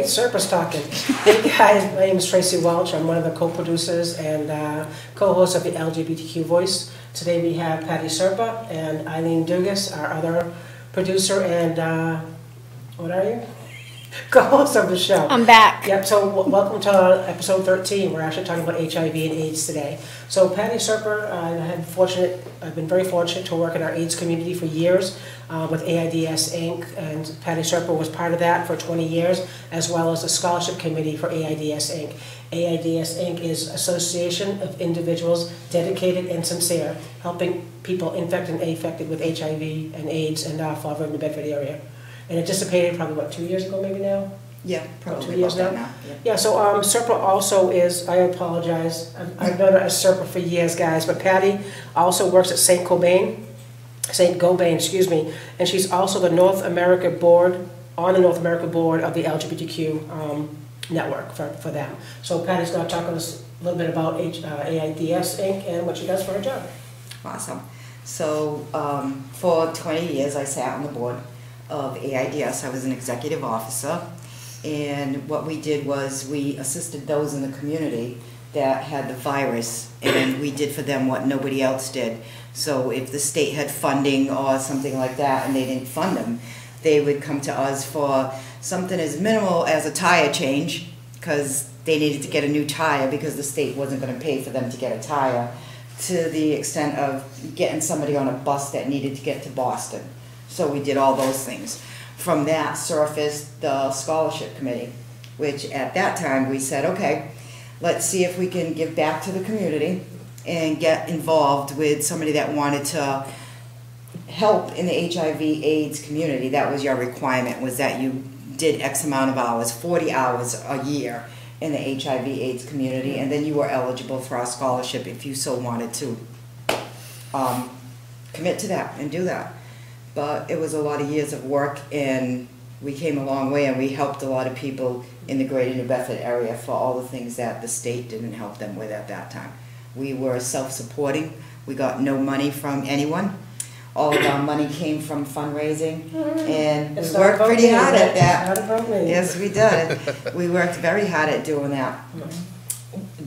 Hey, Serpa's talking. Hey guys, my name is Tracy Welch. I'm one of the co-producers and co-hosts of the LGBTQ Voice. Today we have Patty Serpa and Eileen Dugas, our other producer and, what are you? Co-host of the show. I'm back. Yep, so welcome to episode 13. We're actually talking about HIV and AIDS today. So Patty Serpa, I've been very fortunate to work in our AIDS community for years with AIDS Inc. And Patty Serpa was part of that for 20 years, as well as the scholarship committee for AIDS Inc. AIDS Inc. is an association of individuals dedicated and sincere, helping people infected and affected with HIV and AIDS in the Fall River, New Bedford area. And it dissipated probably, what, 2 years ago maybe now? Yeah, probably 2 years now. Yeah. Yeah, so Serpa also is, I apologize, I've known her as Serpa for years, guys, but Patty also works at St. Gobain, excuse me, and she's also the North America board, on the North America board of the LGBTQ network for them. So Patty's going to talk to us a little bit about AIDS Inc. and what she does for her job. Awesome. So for 20 years I sat on the board of AIDS. I was an executive officer, and what we did was we assisted those in the community that had the virus, and we did for them what nobody else did. So if the state had funding or something like that and they didn't fund them, they would come to us for something as minimal as a tire change, because they needed to get a new tire because the state wasn't going to pay for them to get a tire, to the extent of getting somebody on a bus that needed to get to Boston. So we did all those things. From that surfaced the scholarship committee, which at that time we said, okay, let's see if we can give back to the community and get involved with somebody that wanted to help in the HIV AIDS community. That was your requirement, was that you did X amount of hours, 40 hours a year in the HIV AIDS community, and then you were eligible for our scholarship if you so wanted to commit to that and do that. But it was a lot of years of work, and we came a long way, and we helped a lot of people in the greater New Bedford area for all the things that the state didn't help them with at that time. We were self-supporting. We got no money from anyone. All of our money came from fundraising, and we worked pretty hard at that. Yes, we did. We worked very hard at doing that.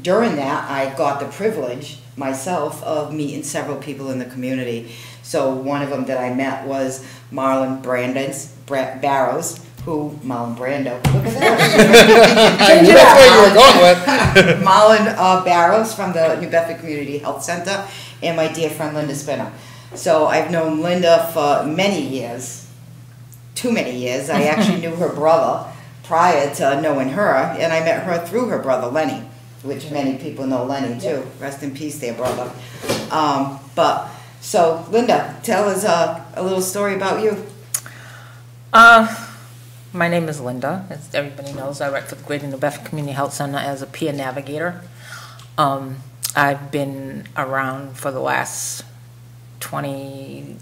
During that, I got the privilege myself of meeting several people in the community. So one of them that I met was Marlon Barrows, Marlon Brando, look at that. That's where you were going with. Marlon Barrows from the New Bedford Community Health Center, and my dear friend Linda Spinner. So I've known Linda for many years, too many years. I actually knew her brother prior to knowing her, and I met her through her brother Lenny, which many people know Lenny too. Rest in peace there, brother. So, Linda, tell us a little story about you. My name is Linda. As everybody knows, I work for the Greater New Bedford Community Health Center as a peer navigator. I've been around for the last June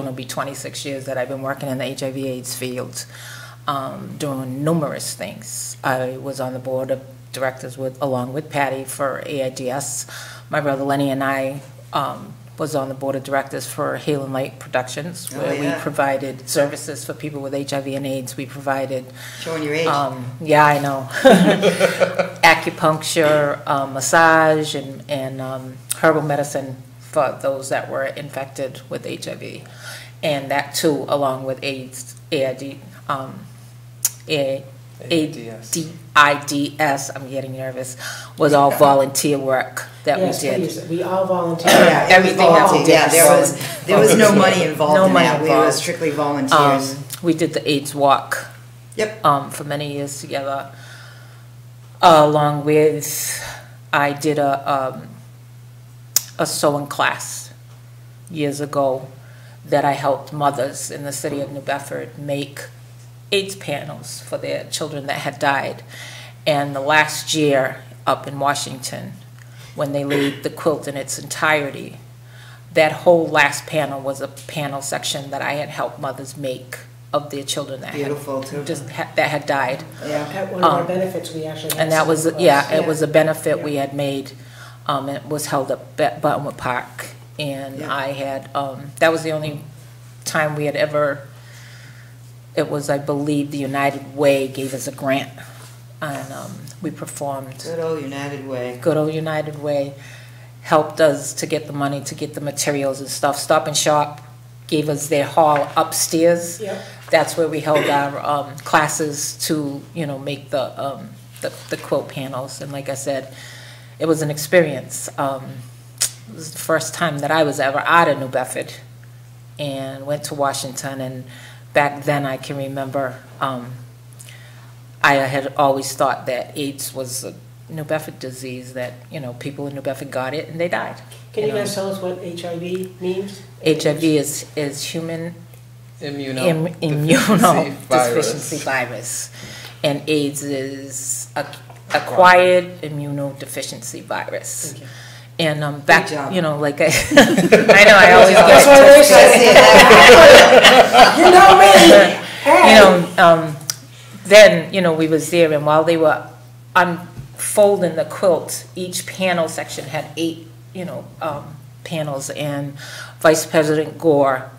will be 26 years that I've been working in the HIV/AIDS field, doing numerous things. I was on the board of directors along with Patty for AIDS. My brother Lenny and I was on the board of directors for Halen Light Productions, where we provided services for people with HIV and AIDS. We provided... Showing your age. Yeah, I know. Acupuncture, massage, and herbal medicine for those that were infected with HIV. And that too, along with AIDS, AIDS, I'm getting nervous, was all volunteer work that we did. Yes, we all volunteered. Yeah, everything that we did. Yeah, there was no money involved in that. We were strictly volunteers. We did the AIDS walk. Yep. For many years together. Along with, I did a sewing class years ago that I helped mothers in the city of New Bedford make AIDS panels for their children that had died. And the last year up in Washington, when they laid the quilt in its entirety, that whole last panel was a panel section that I had helped mothers make of their children that had died. At one of our benefits, we actually had, and that was it was a benefit we had made. It was held up at Buttonwood Park, and I had that was the only time we had ever it was, I believe, the United Way gave us a grant, and we performed. Good old United Way. Good old United Way helped us to get the money, to get the materials and stuff. Stop and Shop gave us their hall upstairs. Yep. That's where we held our classes to, you know, make the quilt panels. And like I said, it was an experience. It was the first time that I was ever out of New Bedford and went to Washington. And back then I can remember I had always thought that AIDS was a New Bedford disease, that, you know, people in New Bedford got it and they died. Can you know. guys tell us what HIV means? HIV is human Immunodeficiency virus, and AIDS is acquired immunodeficiency virus. Okay. And back, Good job. you know, like I know I always That's get what they say. You know me. Hey. you know, then, you know, we was there, and while they were unfolding the quilt, each panel section had 8, you know, panels, and Vice President Gore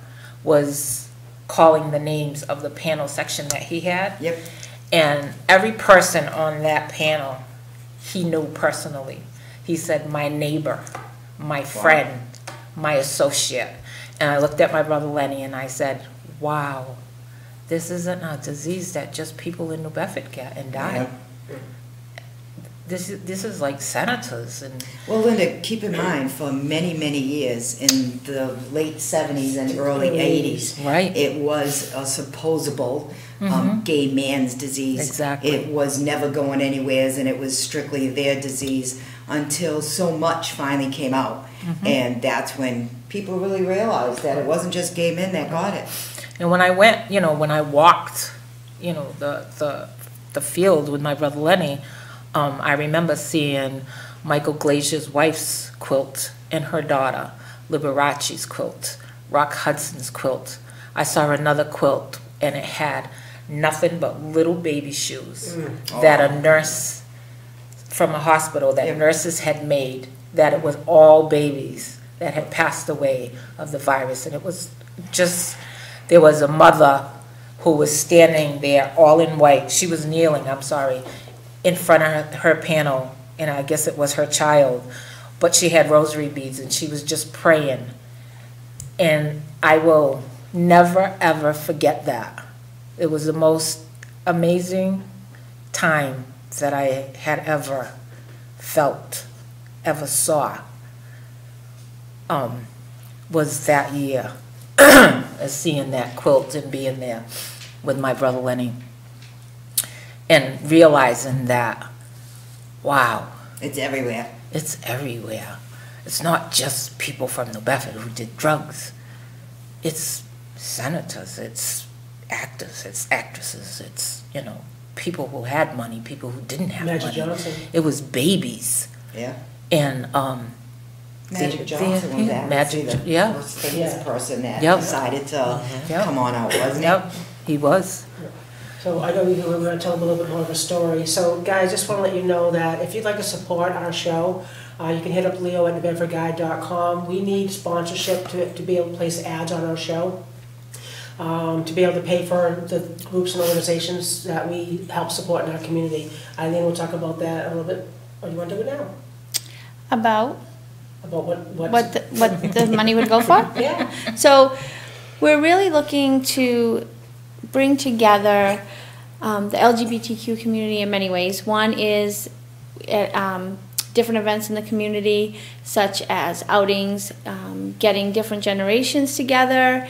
was calling the names of the panel section that he had. Yep. And every person on that panel, he knew personally. He said, my neighbor, my friend, my associate. And I looked at my brother Lenny and I said, wow, this isn't a disease that just people in New Bedford get and die. Yeah. This is like senators and Well, Linda, keep in mind, for many, many years, in the late 70s and early 80s, right. it was a supposable gay man's disease. Exactly. It was never going anywheres, and it was strictly their disease until so much finally came out. And that's when people really realized that it wasn't just gay men that got it. And when I went, you know, when I walked, you know, the field with my brother Lenny, I remember seeing Michael Glazier's wife's quilt and her daughter, Liberace's quilt, Rock Hudson's quilt. I saw another quilt and it had nothing but little baby shoes that a nurse from a hospital that nurses had made, that it was all babies that had passed away of the virus. And it was just, there was a mother who was standing there all in white. She was kneeling, I'm sorry, in front of her panel, and I guess it was her child, but she had rosary beads and she was just praying. And I will never ever forget that. It was the most amazing time that I had ever felt, ever saw, was that year, as seeing that quilt and being there with my brother Lenny. And realizing that, wow. It's everywhere. It's everywhere. It's not just people from New Bedford who did drugs. It's senators, it's actors, it's actresses, it's, you know, people who had money, people who didn't have Magic money. Johnson. It was babies. Yeah. And Magic Johnson was actually the first famous person that decided to come on out, wasn't he? Yep, he was. So I know we're going to tell a little bit more of a story. So guys, just want to let you know that if you'd like to support our show, you can hit up Leo at NewBedfordGuide.com. We need sponsorship to be able to place ads on our show, to be able to pay for the groups and organizations that we help support in our community. Eileen will talk about that a little bit. Or do you want to do it now? About what the money would go for? Yeah. So we're really looking to bring together the LGBTQ community in many ways. One is at different events in the community, such as outings, getting different generations together,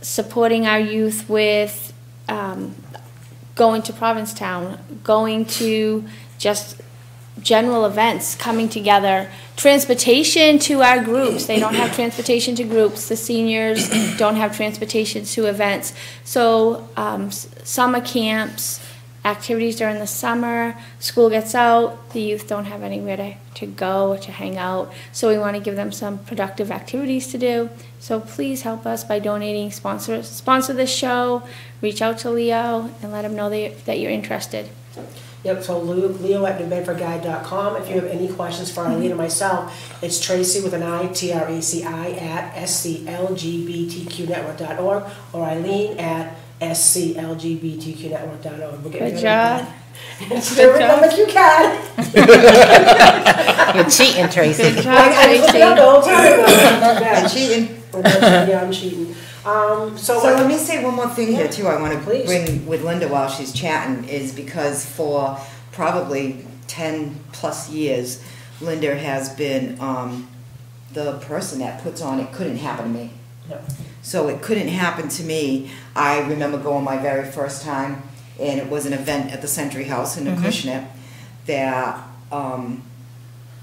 supporting our youth with going to Provincetown, going to just general events, coming together, transportation to our groups. They don't have transportation to groups. The seniors don't have transportation to events. So summer camps, activities during the summer, school gets out, the youth don't have anywhere to go or to hang out. So we want to give them some productive activities to do. So please help us by donating, sponsor this show, reach out to Leo and let him know that you're interested. Yep, so Leo at NewBedfordGuide.com. If you have any questions for Eileen or myself, it's Tracy with an I, TRACI at SCLGBTQnetwork.org, or Eileen at sclgbtqnetwork.org. Good job. Remember, you can. You're cheating, Tracy. Good job, Tracy. I'm cheating. Yeah, I'm cheating. So let me say one more thing here too. I want to Please. bring with Linda while she's chatting is because for probably 10 plus years, Linda has been the person that puts on It Couldn't Happen to Me. Yeah. So It Couldn't Happen to Me. I remember going my very first time, and it was an event at the Century House in Acushnet that.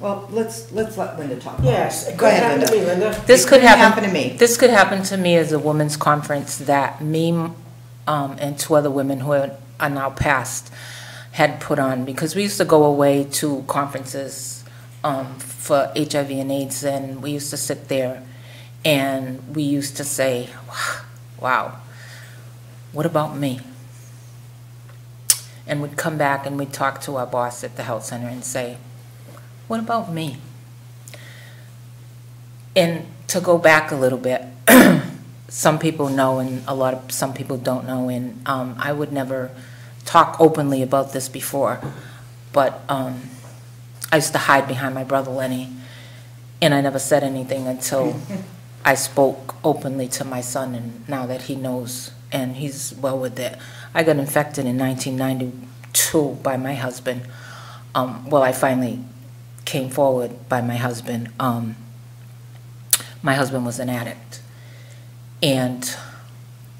Well, let's let Linda talk. Yes, it Go could ahead, happen to me, Linda. This It could couldn't happen happen to me. This could happen to me as a women's conference that me and two other women who are now passed had put on, because we used to go away to conferences for HIV and AIDS, and we used to sit there and we used to say, wow, what about me? And we'd come back and we'd talk to our boss at the health center and say, what about me? And to go back a little bit, some people know and some people don't know, and I would never talk openly about this before, but I used to hide behind my brother Lenny, and I never said anything until I spoke openly to my son, and now that he knows and he's well with it. I got infected in 1992 by my husband. Well, I finally came forward by my husband. My husband was an addict, and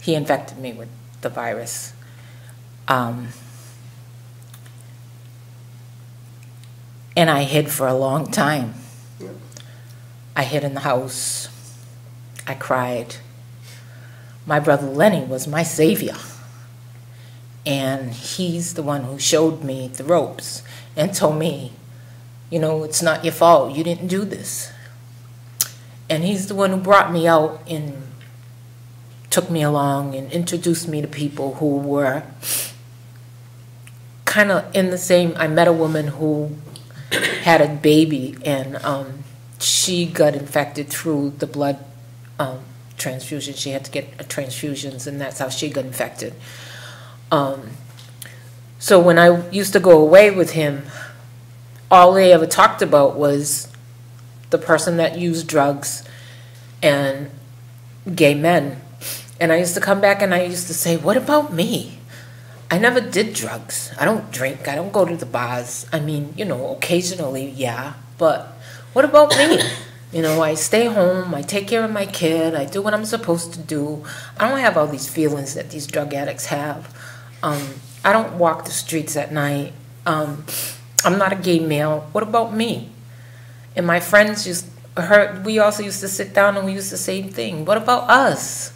he infected me with the virus. And I hid for a long time. I hid in the house. I cried. My brother Lenny was my savior, and he's the one who showed me the ropes and told me, you know, it's not your fault. You didn't do this. And he's the one who brought me out and took me along and introduced me to people who were kind of in the same. I met a woman who had a baby, and she got infected through the blood transfusion. She had to get transfusions, and that's how she got infected. So when I used to go away with him, all they ever talked about was the person that used drugs and gay men. And I used to come back and I used to say, what about me? I never did drugs. I don't drink. I don't go to the bars. I mean, you know, occasionally, yeah. But what about me? You know, I stay home. I take care of my kid. I do what I'm supposed to do. I don't have all these feelings that these drug addicts have. I don't walk the streets at night. I'm not a gay male. What about me? And my friends we also used to sit down and we used to say the same thing. What about us?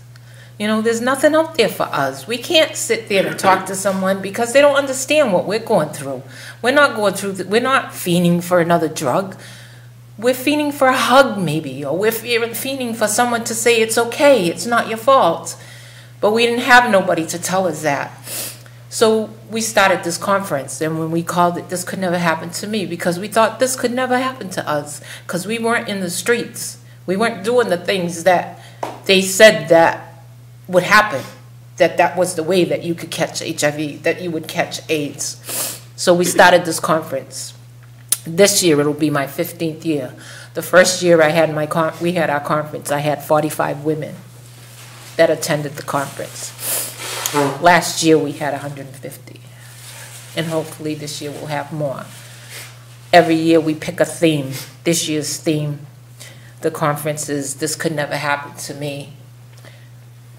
You know, there's nothing out there for us. We can't sit there and talk to someone because they don't understand what we're going through. We're not going through, we're not fiending for another drug. We're fiending for a hug maybe, or we're fiending for someone to say it's okay, it's not your fault. But we didn't have nobody to tell us that. So we started this conference, and when we called it This Could Never Happen to Me, because we thought this could never happen to us, because we weren't in the streets. We weren't doing the things that they said that would happen, that was the way that you could catch HIV, that you would catch AIDS. So we started this conference. This year it'll be my 15th year. The first year we had our conference, I had 45 women that attended the conference. Last year we had 150, and hopefully this year we'll have more. Every year we pick a theme. This year's theme, the conference is This Could Never Happen to Me.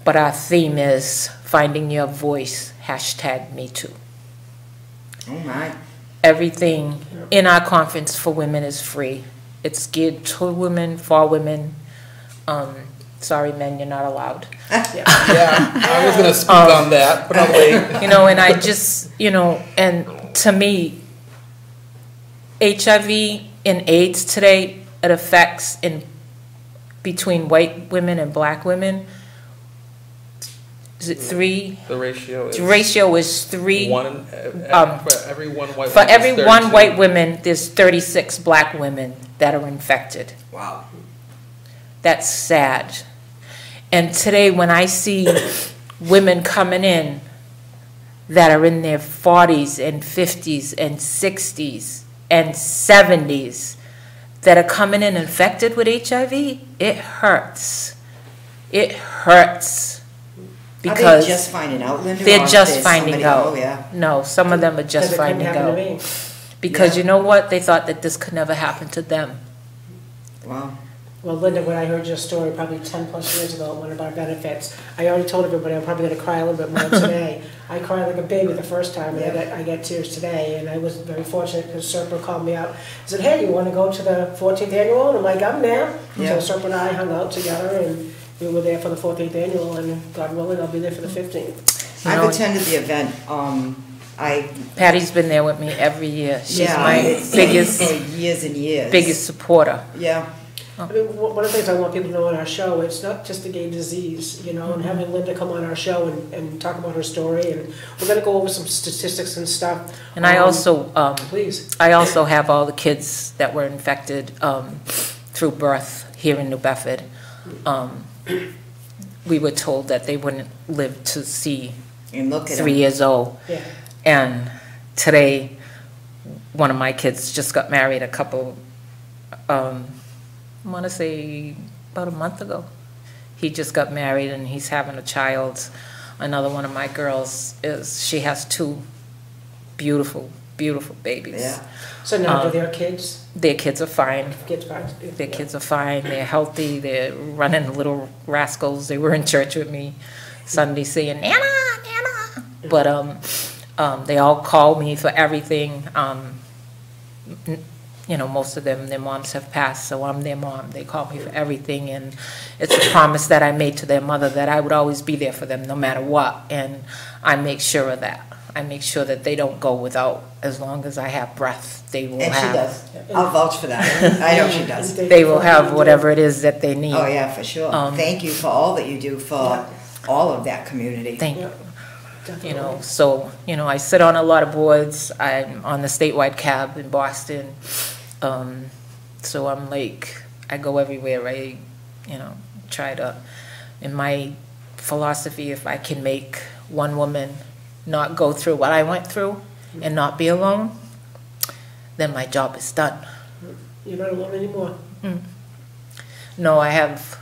But our theme is Finding Your Voice, #MeToo. Oh my. Everything in our conference for women is free. It's geared to women, for women. Sorry, men, you're not allowed. Yeah, I was going to speak on that, but I'll wait. You know, and I just, you know, and to me, HIV and AIDS today, it affects between white women and black women. Is it 3? The ratio is... The ratio is 3. For every one white For woman, every there's one 32. white woman, there's 36 black women that are infected. Wow. That's sad. And today when I see women coming in that are in their 40s and 50s and 60s and 70s that are coming in infected with HIV, it hurts. It hurts. Are they just finding out, Linda? They're or just there's finding somebody- out. Oh, yeah. No, some of them are just Because it couldn't finding happen to out. me. Because Yeah. you know what? They thought that this could never happen to them. Wow. Well, Linda, when I heard your story probably 10 plus years ago at one of our benefits, I already told everybody I'm probably going to cry a little bit more today. I cried like a baby the first time, and I got tears today, and I was very fortunate because Serpa called me out and said, hey, you want to go to the 14th annual? And I'm like, I'm there. Yeah. So Serpa and I hung out together, and we were there for the 14th annual, and God willing, I'll be there for the 15th. You know, I've attended the event. Patty's been there with me every year. She's Yeah, my it's biggest for years and years. biggest supporter. Yeah. I mean, one of the things I want people to know on our show, it's not just a gay disease, you know, and having Linda come on our show and talk about her story, and we're gonna go over some statistics and stuff. And I also, Please. I also have all the kids that were infected through birth here in New Bedford. We were told that they wouldn't live to see And look at 3 them. years old. Yeah. And today, one of my kids just got married a couple, I want to say about a month ago. He just got married and he's having a child. Another one of my girls she has 2 beautiful, beautiful babies. Yeah. So now, do their kids, Their kids are fine. kids back? Their kids are fine. They're healthy. They're running little rascals. They were in church with me Sunday saying, Nana, Nana. But they all call me for everything. You know, most of them, their moms have passed, so I'm their mom. They call me for everything, and it's a promise that I made to their mother that I would always be there for them no matter what, and I make sure of that. I make sure that they don't go without. As long as I have breath, they will And she have. does. I'll vouch for that. I know she does. They will have whatever it is that they need. Oh, yeah, for sure. Thank you for all that you do for all of that community. Thank Yeah, you. definitely. You know, so, you know, I sit on a lot of boards. I'm on the statewide cab in Boston. So I'm like, I go everywhere. I, you know, try to, in my philosophy, if I can make one woman not go through what I went through and not be alone, then my job is done. You're not alone anymore. No, I have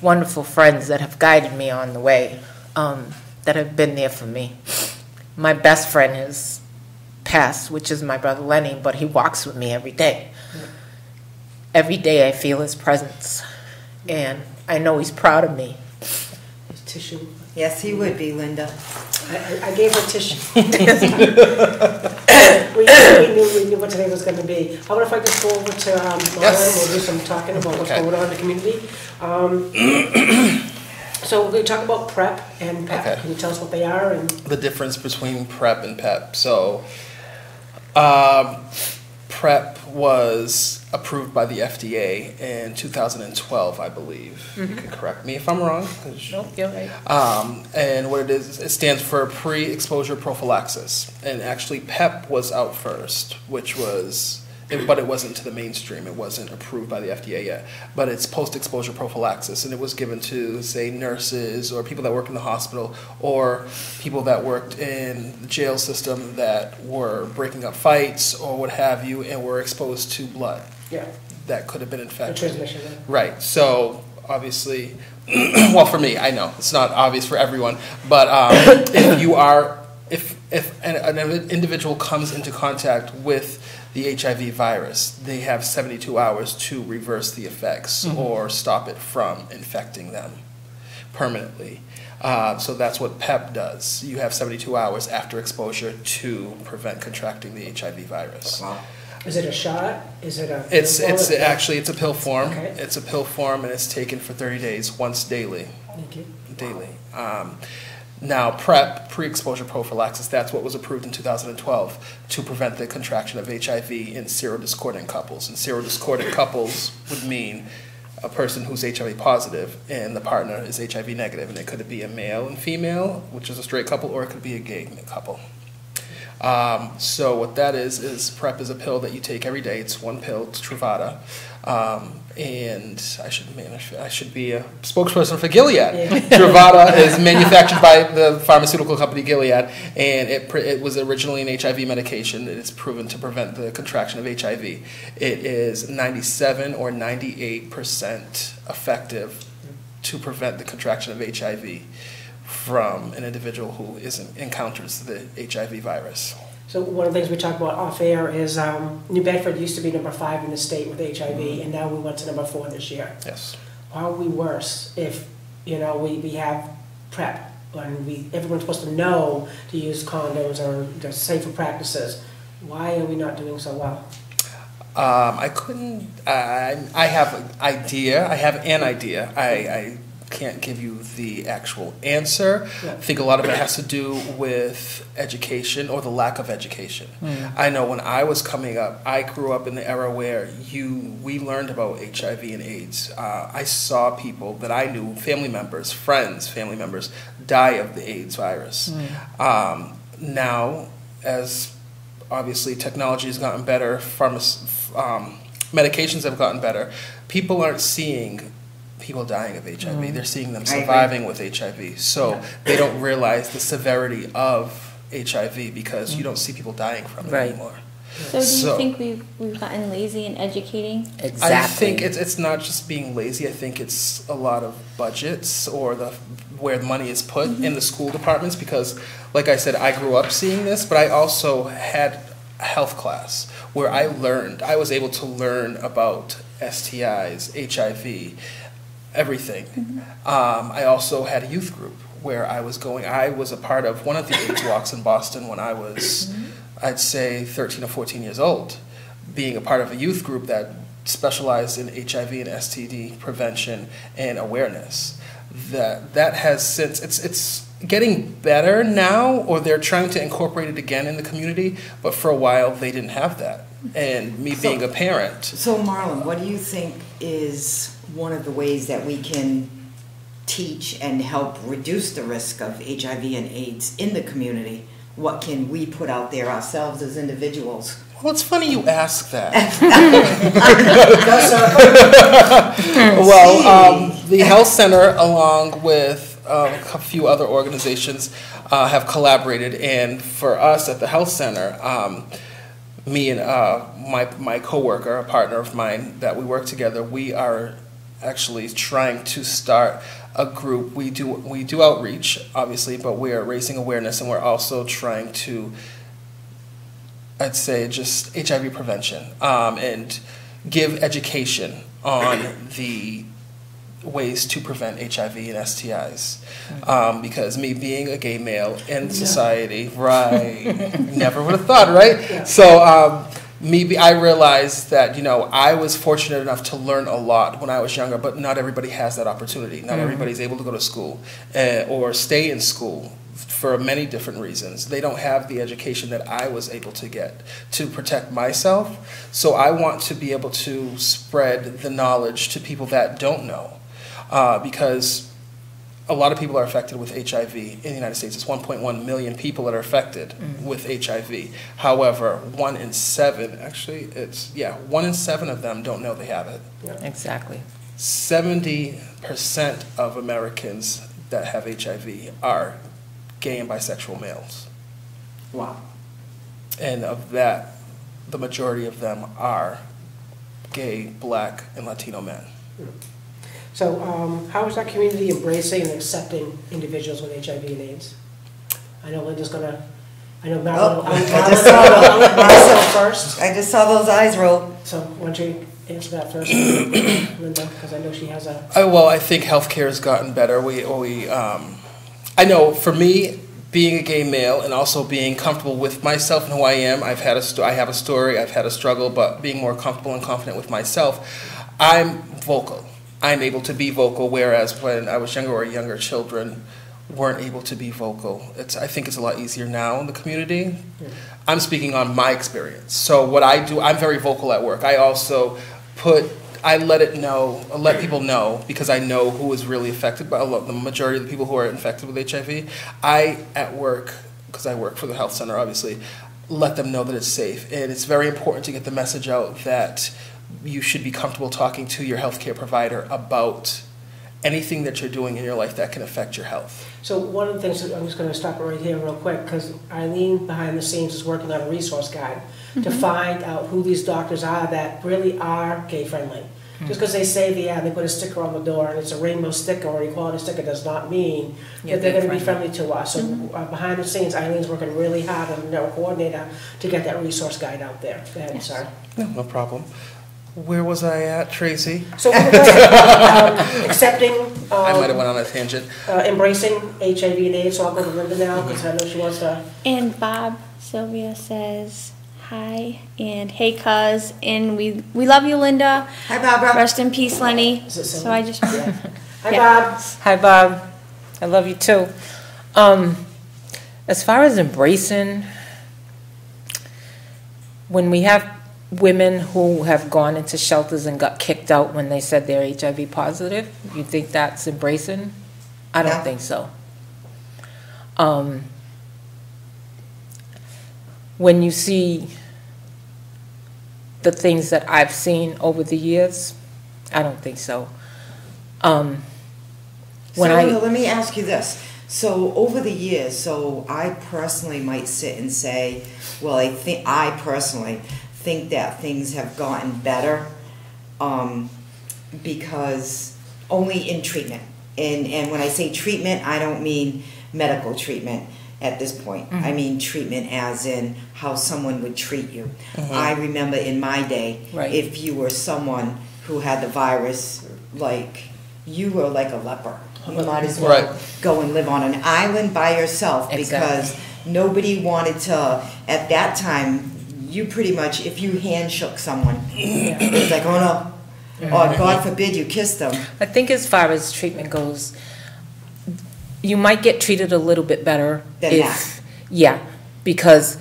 wonderful friends that have guided me on the way, that have been there for me. My best friend is passed, which is my brother Lenny, but he walks with me every day. Every day I feel his presence, and I know he's proud of me. It's tissue. Yes, he would be, Linda. I gave her tissue. We knew what today was gonna be. How about if I just go over to Marlon, Yes. we'll do some talking about what's Okay. going on in the community. So we're gonna talk about PrEP and PEP. Okay. Can you tell us what they are and? The difference between PrEP and PEP. So, PrEP was approved by the FDA in 2012, I believe. You can correct me if I'm wrong. 'Cause Nope, you're right. and what it is, it stands for pre-exposure prophylaxis. And actually, PEP was out first, which was, but it wasn't to the mainstream. It wasn't approved by the FDA yet. But it's post-exposure prophylaxis, and it was given to, say, nurses or people that work in the hospital or people that worked in the jail system that were breaking up fights or what have you and were exposed to blood Yeah, that could have been the infected. transmission. Yeah. Right. So obviously, well, for me, I know it's not obvious for everyone, but if you are, if an individual comes into contact with the HIV virus, they have 72 hours to reverse the effects or stop it from infecting them permanently. So that's what PEP does. You have 72 hours after exposure to prevent contracting the HIV virus. Wow. Is it a shot? Is it a? It's actually it's a pill form. Okay. It's a pill form, and it's taken for 30 days, once daily. Thank you. Daily. Now, PrEP, pre-exposure prophylaxis, that's what was approved in 2012 to prevent the contraction of HIV in serodiscordant couples. And serodiscordant couples would mean a person who's HIV positive and the partner is HIV negative, and it could be a male and female, which is a straight couple, or it could be a gay couple. So what that is PrEP is a pill that you take every day. It's one pill, it's Truvada. And I should be a spokesperson for Gilead. Yeah. Truvada is manufactured by the pharmaceutical company Gilead, and it was originally an HIV medication. It is proven to prevent the contraction of HIV. It is 97 or 98% effective to prevent the contraction of HIV from an individual who encounters the HIV virus. So one of the things we talked about off air is New Bedford used to be number 5 in the state with HIV, and now we went to number 4 this year. Yes. How are we worse if, we have PrEP and everyone's supposed to know to use condoms or the safer practices? Why are we not doing so well? I have an idea. I can't give you the actual answer. Yeah. I think a lot of it has to do with education or the lack of education. I know when I was coming up, I grew up in the era where we learned about HIV and AIDS. I saw people that I knew, family members, die of the AIDS virus. Now, as obviously technology has gotten better, medications have gotten better, people aren't seeing people dying of HIV. They're seeing them surviving with HIV. So they don't realize the severity of HIV because you don't see people dying from it anymore. So do you think we've gotten lazy in educating? Exactly. I think it's not just being lazy. I think it's a lot of budgets or where the money is put in the school departments because, like I said, I grew up seeing this, but I also had a health class where I was able to learn about STIs, HIV, everything. I also had a youth group where I was a part of one of the AIDS walks in Boston when I was, I'd say, 13 or 14 years old, being a part of a youth group that specialized in HIV and STD prevention and awareness. That has since, it's getting better now, or they're trying to incorporate it again in the community, but for a while they didn't have that. And me being a parent. So Marlon, what do you think is one of the ways that we can teach and help reduce the risk of HIV and AIDS in the community? What can we put out there ourselves as individuals? Well, it's funny you ask that. Well, the health center, along with a few other organizations, have collaborated, and for us at the health center, me and my coworker, a partner of mine that we work together, we are actually trying to start a group. We do outreach, obviously, but we are raising awareness, and we're also trying to, I'd say, just HIV prevention and give education on the ways to prevent HIV and STIs. Because me being a gay male in society, never would have thought, right? Yeah. So I realized that, I was fortunate enough to learn a lot when I was younger, but not everybody has that opportunity. Not everybody's able to go to school or stay in school for many different reasons. They don't have the education that I was able to get to protect myself. So I want to be able to spread the knowledge to people that don't know. Because a lot of people are affected with HIV in the United States. It's 1.1 million people that are affected with HIV. However, 1 in 7 of them don't know they have it. Yeah. Exactly. 70% of Americans that have HIV are gay and bisexual males. Wow. And of that, the majority of them are gay, black, and Latino men. So how is that community embracing and accepting individuals with HIV and AIDS? I know Linda's gonna, Marilyn first. I just saw those eyes roll. So why don't you answer that first, Linda, because I know she has a... Well, I think healthcare has gotten better. I know for me, being a gay male and also being comfortable with myself and who I am, I have a story, I've had a struggle, but being more comfortable and confident with myself, I'm vocal. I'm able to be vocal, whereas when I was younger or younger children weren't able to be vocal. I think it's a lot easier now in the community. Yeah. I'm speaking on my experience. So what I do, I'm very vocal at work. I also let people know, because I know who is really affected by the majority of the people who are infected with HIV. At work, because I work for the health center, obviously, let them know that it's safe. And it's very important to get the message out that you should be comfortable talking to your healthcare provider about anything that you're doing in your life that can affect your health. So one of the things, I'm just going to stop it right here real quick, because Eileen behind the scenes is working on a resource guide to find out who these doctors are that really are gay friendly. Just because they say they put a sticker on the door and it's a rainbow sticker or equality sticker does not mean that they're going to be friendly to us. So behind the scenes, Eileen's working really hard on a coordinator to get that resource guide out there. Go ahead, sorry. No problem. Where was I at, Tracy? So accepting, I might have went on a tangent. Embracing HIV and AIDS. So I'll go to Linda now because I know she wants to. And Bob Sylvia says hi and hey cuz, and we love you, Linda. Hi, Barbara. Rest in peace, Lenny. Is it So I just Hi, Yeah. Bob. Hi, Bob. I love you too. As far as embracing, when we have women who have gone into shelters and got kicked out when they said they're HIV positive, you think that's embracing? I don't No. think so. When you see the things that I've seen over the years, I don't think so. Let me ask you this. So over the years, so I personally might sit and say, well, I personally think that things have gotten better because only in treatment. And when I say treatment, I don't mean medical treatment at this point. I mean treatment as in how someone would treat you. I remember in my day, if you were someone who had the virus, like you were like a leper. You might as well go and live on an island by yourself because nobody wanted to, at that time, you pretty much, if you hand shook someone, it's like, oh no, or God forbid you kissed them. I think as far as treatment goes, you might get treated a little bit better Than that. Yeah, because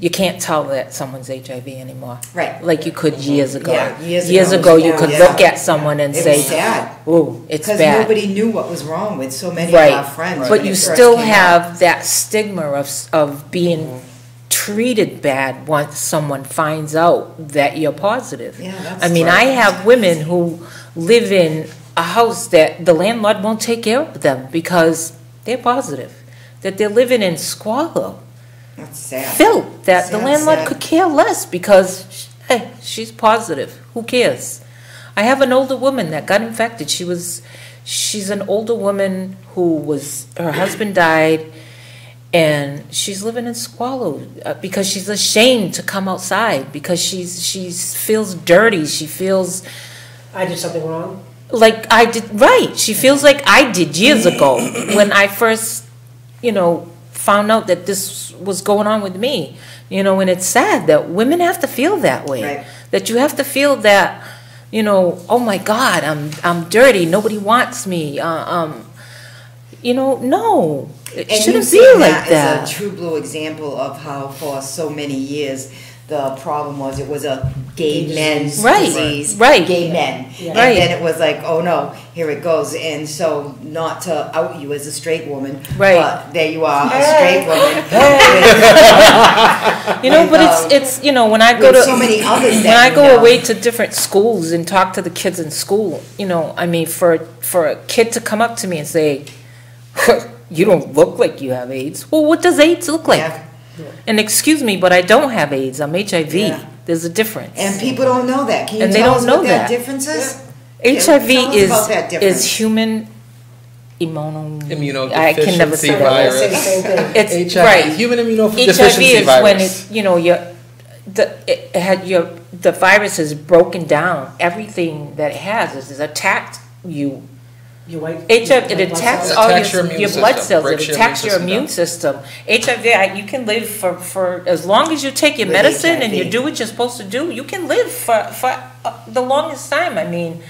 you can't tell that someone's HIV anymore. Right. Like you could years ago. Yeah, years ago you could look at someone and It say, was sad. "Ooh, it's bad." Because nobody knew what was wrong with so many Right. of our friends. But when you it first still came have out. that stigma of being treated bad once someone finds out that you're positive. Yeah, that's I mean, right. I have women who live in a house that the landlord won't take care of them because they're positive, that they're living in squalor, That's sad. filth, that the Sad, landlord sad. could care less because, hey, she's positive. Who cares? I have an older woman that got infected. She's an older woman her husband died, and she's living in squalor because she's ashamed to come outside because she feels dirty. She feels I did something wrong. like I did, right. She feels like I did years ago when I first, found out that this was going on with me. And it's sad that women have to feel that way. Right. That you have to feel that, oh my God, I'm dirty. Nobody wants me. No, it shouldn't be like that. Is a true blue example of how for so many years the problem was it was a gay men's disease. Right. Gay men. Yeah. And Right. then it was like, oh no, here it goes. And so not to out you as a straight woman, Right. but there you are, a straight woman. But it's when I go with to so many others when that I you go know. away to different schools and talk to the kids in school, I mean, for a kid to come up to me and say, "You don't look like you have AIDS." Well, what does AIDS look like? Yeah. And excuse me, but I don't have AIDS. I'm HIV. Yeah. There's a difference. And people don't know that. Can you And they tell don't us know what that that. difference is? HIV Tell us about that difference. is human immunodeficiency Immunodeficiency I can never say that. virus. Say the same thing. It's HIV, right. human HIV immunodeficiency is virus. when the virus has broken down. Everything that it has is attacked you. Your white. HIV, it white blood attacks cells. all Attacks your immune your blood system, cells. It breaks your attacks your immune immune system. HIV, you can live for as long as you take your With medicine and you HIV. do what you're supposed to do. You can live for the longest time. I mean,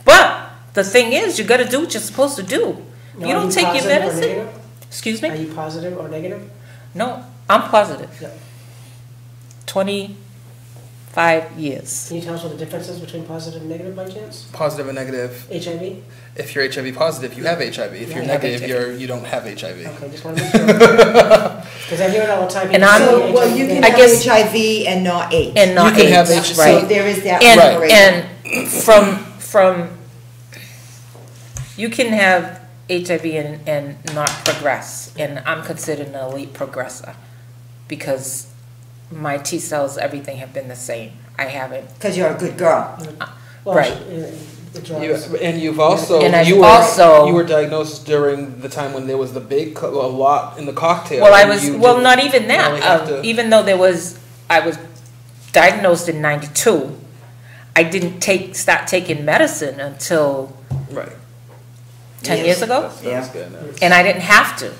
but the thing is, you got to do what you're supposed to do. Now, You are don't take your positive or medicine. negative? Excuse Are me? you positive or negative? No, I'm positive. Yeah. 25 years. Can you tell us what the difference is between positive and negative by chance? Positive and negative. HIV? If you're HIV positive, you have HIV. If you're Yeah. negative, you don't have HIV. Okay, just want to make sure. Because I hear it all the time. And I'm- So, well, you can I have guess- HIV and not AIDS. And not You can have AIDS, HIV. right? So there is that And, separation. and from, you can have HIV and not progress, and I'm considered an elite progressor, because my T cells, everything have been the same. I haven't, Because you're a good girl. Well, right. The drugs. And you've also, And I've you were, also- you were diagnosed during the time when there was the big, a lot in the cocktail. well, I and was, you well, didn't not even really have that, to- even though I was diagnosed in '92, I didn't start taking medicine until Right. 10 Yes. years ago. That's Yeah. good. And I didn't have to.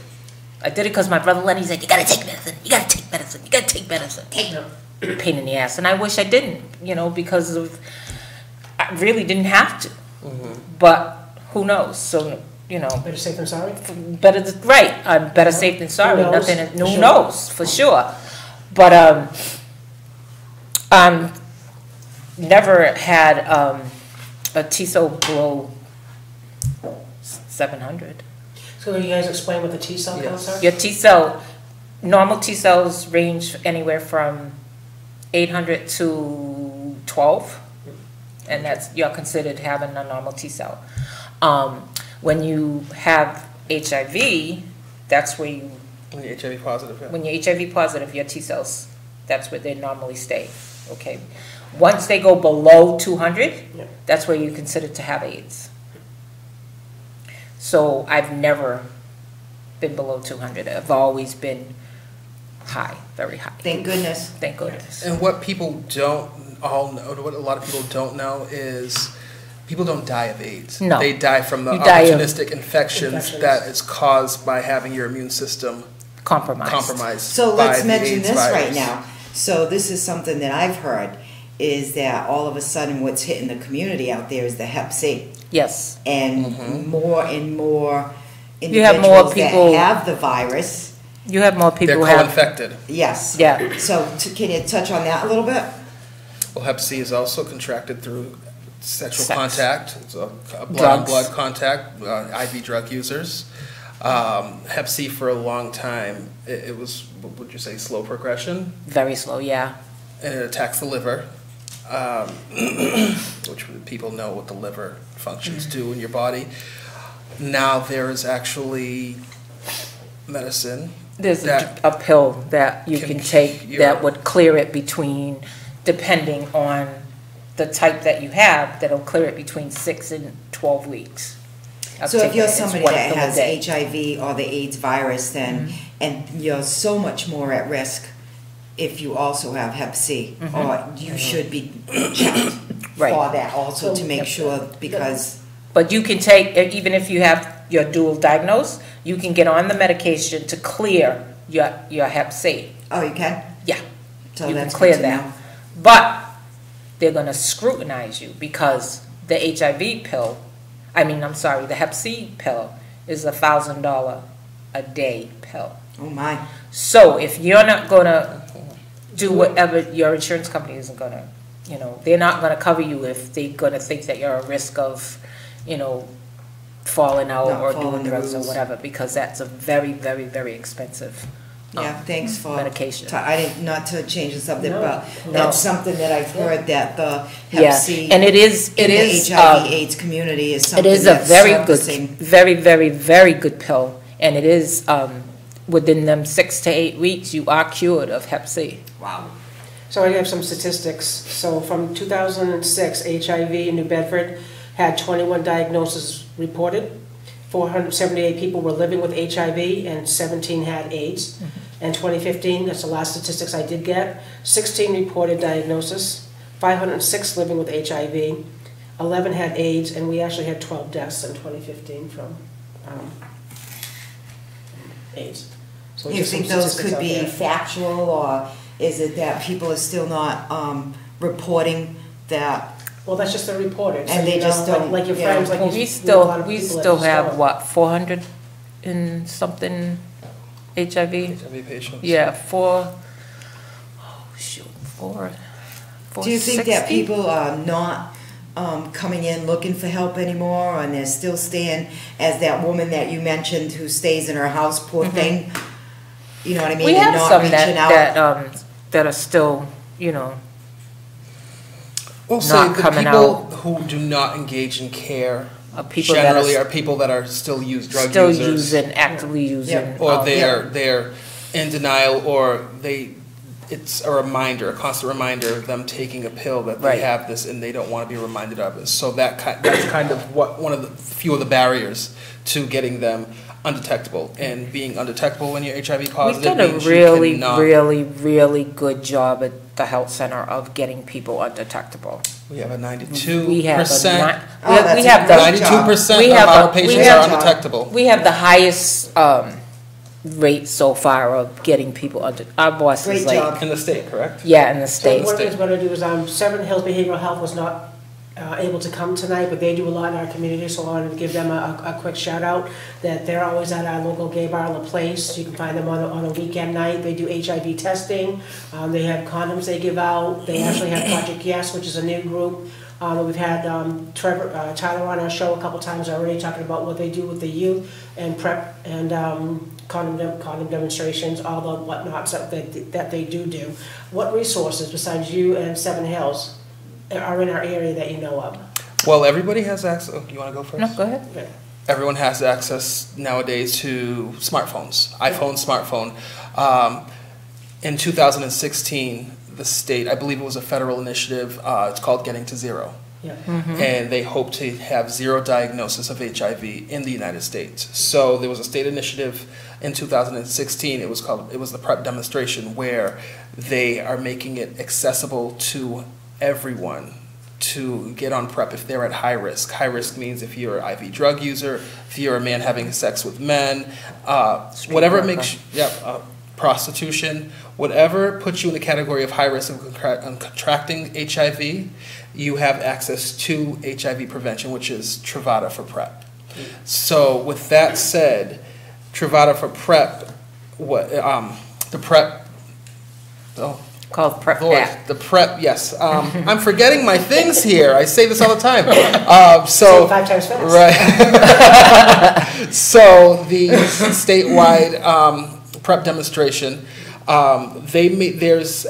I did it because my brother Lenny said, you gotta take medicine, you gotta take medicine, you gotta take medicine. Pain in the ass. And I wish I didn't, because I really didn't have to. But who knows? So, Better safe than sorry. right, I'm better safe than sorry. Who knows? Nothing, For who sure. knows, for sure. But, never had, a T-cell below 700. So can you guys explain what the T cell Yes. counts are? Your T-cell, normal T-cells range anywhere from 800 to 12, and you're considered having a normal T-cell. When you have HIV, that's where you, When you're HIV positive, yeah. when you're HIV positive, your T-cells, that's where they normally stay, okay? Once they go below 200, Yeah. that's where you're considered to have AIDS. So I've never been below 200. I've always been high, very high. Thank goodness. Thank goodness. And what people don't all know, what a lot of people don't know is people don't die of AIDS. No. They die from the You die of- opportunistic infections that is caused by having your immune system Compromised. compromised. So by let's the mention AIDS this right virus. now. So this is something that I've heard, is that all of a sudden what's hitting the community out there is the Hep C. Yes. And more and more You have more individuals people- that have the virus. You have more people They're who have. co-infected. Yes. Yeah. So can you touch on that a little bit? Well, Hep C is also contracted through sexual Sex. contact, so Drugs. blood-on-blood contact, IV drug users. Hep C for a long time, it was, what would you say, slow progression, Very slow, yeah. and it attacks the liver, which people know what the liver functions do in your body. Now there is actually medicine. There's That a pill that you can take cure- that would clear it between, depending on the type that you have, that'll clear it between 6 and 12 weeks. I've So if taken you're it. It's somebody one that pill a has day. HIV or the AIDS virus, then, and you're so much more at risk if you also have Hep C, or you should be checked Right. for that also to make Yep. sure, because But you can take, even if you have your dual diagnosed, you can get on the medication to clear your Hep C. oh, you can? Yeah. So You can that's clear good to that. know. But they're gonna scrutinize you because the HIV pill, the Hep C pill is $1,000 a day pill. Oh, my. So if you're not gonna do whatever, your insurance company isn't gonna, they're not gonna cover you if they're gonna think that you're at risk of, falling out Not or following doing the drugs or rules. whatever, because that's a very, very, very expensive Yeah, thanks for. medication. I didn't, not to change the subject, No. but No. that's something that I've heard, that the Yeah, Hep C and it is, in the um, HIV AIDS community is it something is a that's very good, surfacing. very, very, very good pill, and it is, within them 6 to 8 weeks, you are cured of Hep C. Wow. So I have some statistics. So from 2006, HIV in New Bedford had 21 diagnoses reported. 478 people were living with HIV and 17 had AIDS. In 2015, that's the last statistics I did get, 16 reported diagnosis, 506 living with HIV, 11 had AIDS, and we actually had 12 deaths in 2015 from AIDS. So You just some think those statistics could out be there. factual, or is it that people are still not reporting that? Well, that's just the reported. And they just don't- Like your yeah. friends, like Well, you. we a still, lot of we people at still the have, store. what, 400 and something HIV? HIV patients. Yeah, four, Do you think that 460? people are not coming in looking for help anymore, and they're still staying, as that woman that you mentioned who stays in her house, poor thing? you know what I mean? We and have not some reaching out. that are still, you know, Well, not the coming people who do not engage in care people that generally are are people that are still drug still users, using, actively using. or they're in denial, or it's a reminder, a constant reminder of them taking a pill that they Right. have this and they don't want to be reminded of it. So that's kind of one of the few of the barriers to getting them undetectable. And being undetectable when you're HIV positive We've done a means really, you cannot. really good job at the health center of getting people undetectable. We have a 92%. We have a that's we a have great the 92% We of have our a- patients we have- are undetectable. we have the highest rate so far of getting people under. Our boss Great is like, job. In the state, correct? yeah, in the So States. one of the things we're going to do is, Seven Hills Behavioral Health was not able to come tonight, but they do a lot in our community, so I wanted to give them a quick shout out, that they're always at our local gay bar, La Place. You can find them on a weekend night. They do HIV testing. They have condoms they give out. They actually have Project Yes, which is a new group. We've had Tyler on our show a couple times already, talking about what they do with the youth and PrEP and condom demonstrations, all the whatnots that they do. What resources besides you and Seven Hills are in our area that you know of? Well, everybody has access. Oh, you want to go first? No, go ahead. Okay. Everyone has access nowadays to smartphones, iPhone, smartphone. In 2016, the state, I believe it was a federal initiative, it's called Getting to Zero. Yeah. And they hope to have zero diagnosis of HIV in the United States. So there was a state initiative in 2016. It was the PrEP demonstration, where they are making it accessible to everyone to get on PrEP if they're at high risk. High risk means if you're an IV drug user, if you're a man having sex with men, whatever makes prostitution, whatever puts you in the category of high risk of contracting HIV, you have access to HIV prevention, which is Truvada for PrEP. So with that said, Truvada for PrEP, the PrEP, Called PrEP Lord, Act. the PrEP, yes. I'm forgetting my things here. I say this all the time. Say 5 times fast. Right. So the statewide PrEP demonstration, it's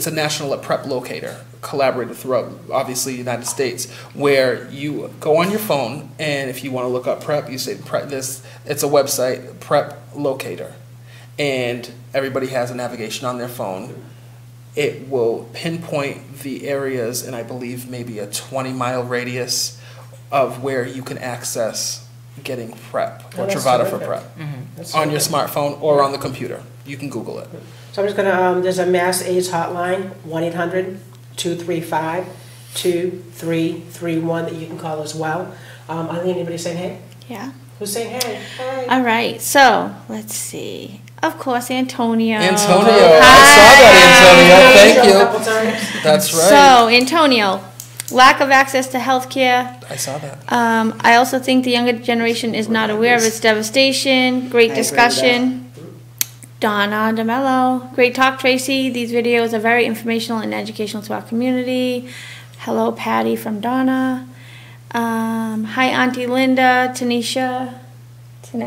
a national PrEP locator, collaborated throughout, obviously, the United States, where you go on your phone, and if you want to look up PrEP, you say PrEP. It's a website, PrEP locator, and everybody has a navigation on their phone. It will pinpoint the areas in, I believe, maybe a 20-mile radius of where you can access getting PrEP or that's Truvada for terrific. PrEP on your smartphone or on the computer. You can Google it. So I'm just gonna, there's a mass AIDS hotline, 1-800-235-2331 that you can call as well. Anybody saying hey? Yeah. Who's saying hey? Hey. All right. So let's see. Of course, Antonio. Antonio, I saw that, Antonio. Thank you. A couple times. That's right. So, Antonio, lack of access to healthcare. I saw that. I also think the younger generation is not aware of its devastation. Great I agree with discussion. Donna DeMello. Great talk, Tracy. These videos are very informational and educational to our community. Hello, Patty from Donna. Hi, Auntie Linda, Tanisha. Hi,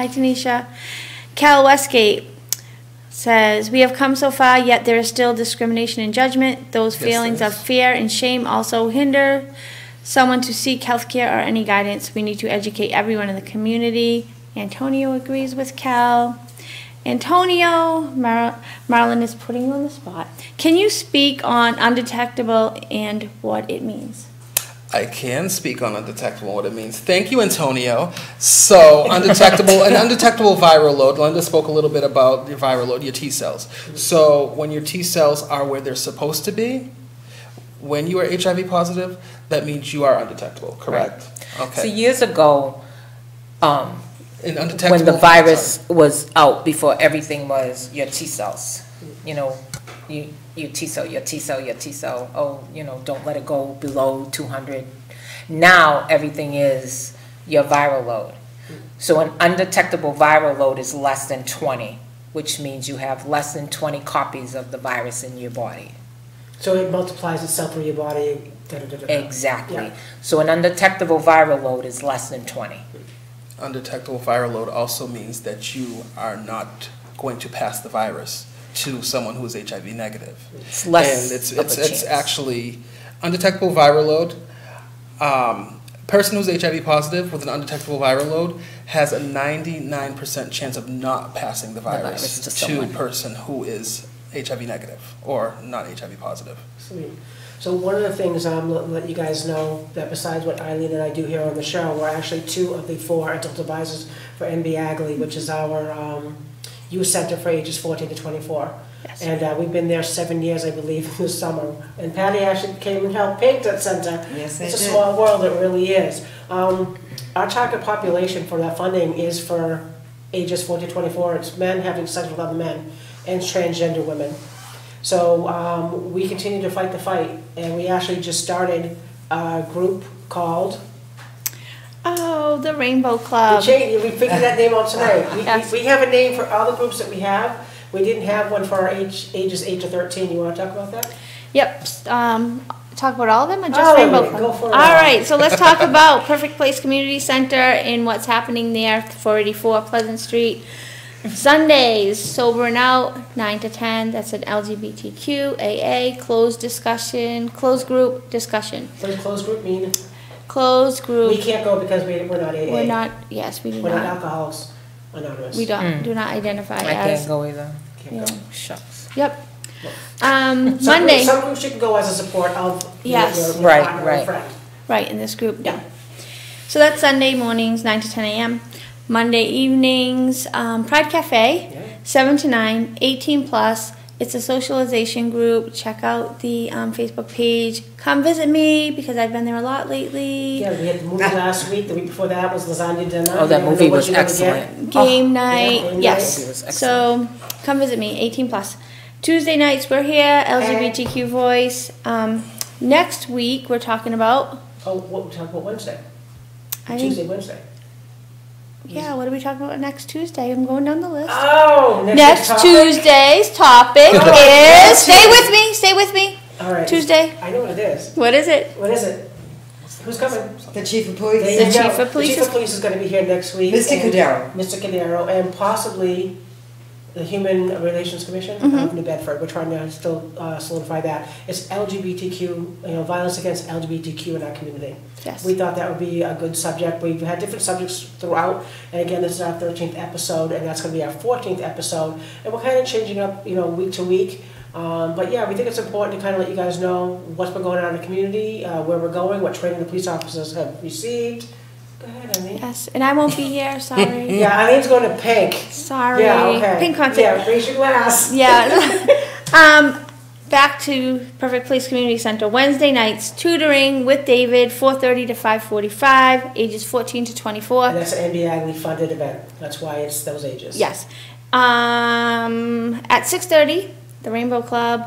Tanisha. Cal Westgate says, we have come so far, yet there is still discrimination and judgment. Those Yes, feelings there of is. fear and shame also hinder someone to seek health care or any guidance. We need to educate everyone in the community. Antonio agrees with Cal. Antonio, Marlon is putting you on the spot. Can you speak on undetectable and what it means? I can speak on undetectable, what it means. Thank you, Antonio. So, an undetectable viral load. Linda spoke a little bit about your viral load, your T cells. So, when your T cells are where they're supposed to be, when you are HIV positive, that means you are undetectable, correct? Okay. So years ago, In undetectable, when the virus was out, before everything was your T cells, you know, your T cell, oh, you know, don't let it go below 200. Now everything is your viral load. So an undetectable viral load is less than 20, which means you have less than 20 copies of the virus in your body. So it multiplies itself through your body. Exactly. Yeah. So an undetectable viral load is less than 20. undetectable viral load also means that you are not going to pass the virus to someone who is HIV negative. It's less and it's of a chance. actually undetectable viral load. Person who's HIV positive with an undetectable viral load has a 99% chance of not passing the virus to to someone. a person who is HIV negative or not HIV positive. Sweet. So one of the things let you guys know that besides what Eileen and I do here on the show, we're actually 2 of the 4 adult advisors for NB Agley, which is our youth center for ages 14 to 24. Yes. And we've been there 7 years, I believe, this summer. And Patty actually came and helped paint that center. Yes, it's I a did. small world, it really is. Our target population for that funding is for ages 14 to 24. It's men having sex with other men and transgender women. So we continue to fight the fight, and we actually just started a group called... Oh, the Rainbow Club. We figured that name out tonight. Yes. We have a name for all the groups that we have. We didn't have one for our ages 8 to 13. You want to talk about that? Yep. Talk about all of them or just All of Rainbow it. Club? Go for it All all. right, so let's talk about Perfect Place Community Center and what's happening there, 484 Pleasant Street. Sundays, sober now, 9 to 10. That's an LGBTQ, AA, closed group discussion. What does closed group mean? Closed group. We can't go because we're not AA. We're not, yes, we do We're not not. Alcoholics Anonymous. We do not identify I as. can't go either. Can't Yeah. go. Shucks. Yep. Some Monday. Some groups you can go as a support of Yes. your Right, partner or right. friend. Right, in this group, no. So that's Sunday mornings, 9 to 10 a.m. Monday evenings, Pride Cafe, Yeah. 7 to 9, 18 plus. It's a socialization group. Check out the Facebook page. Come visit me because I've been there a lot lately. Yeah, we had the movie last week. The week before that was lasagna dinner. Oh, that You never movie know what was you're gonna get. excellent. Game night, game yes. night. It was So come visit me, 18 plus. Tuesday nights we're here, LGBTQ Voice. Next week we're talking about. Oh, what we talking about Wednesday? I think- Tuesday, Wednesday. Yeah, what are we talking about next Tuesday? I'm going down the list. Oh, Next topic? Tuesday's topic Oh, is. next Stay with me. All right. Tuesday. I know what it is. What is it? What is it? Who's coming? The chief of police. There you The go. chief of police The chief of police is going to be here next week. Mr. and- Cadero. Mr. Cadero, and possibly the Human Relations Commission of New Bedford. We're trying to still solidify that. It's LGBTQ, violence against LGBTQ in our community. Yes. We thought that would be a good subject. We've had different subjects throughout, and again, this is our 13th episode, and that's going to be our 14th episode. And we're kind of changing up, week to week. But yeah, we think it's important to kind of let you guys know what's been going on in the community, where we're going, what training the police officers have received. Go ahead, Eileen. Yes, and I won't be here. Sorry. Yeah, Eileen's going to Pink. Sorry. Yeah, okay. Pink concert. Yeah, raise your glass. Yeah. Back to Perfect Place Community Center. Wednesday nights, tutoring with David, 4:30 to 5:45, ages 14 to 24. And that's an NB Agley funded event. That's why it's those ages. Yes. At 6:30, the Rainbow Club,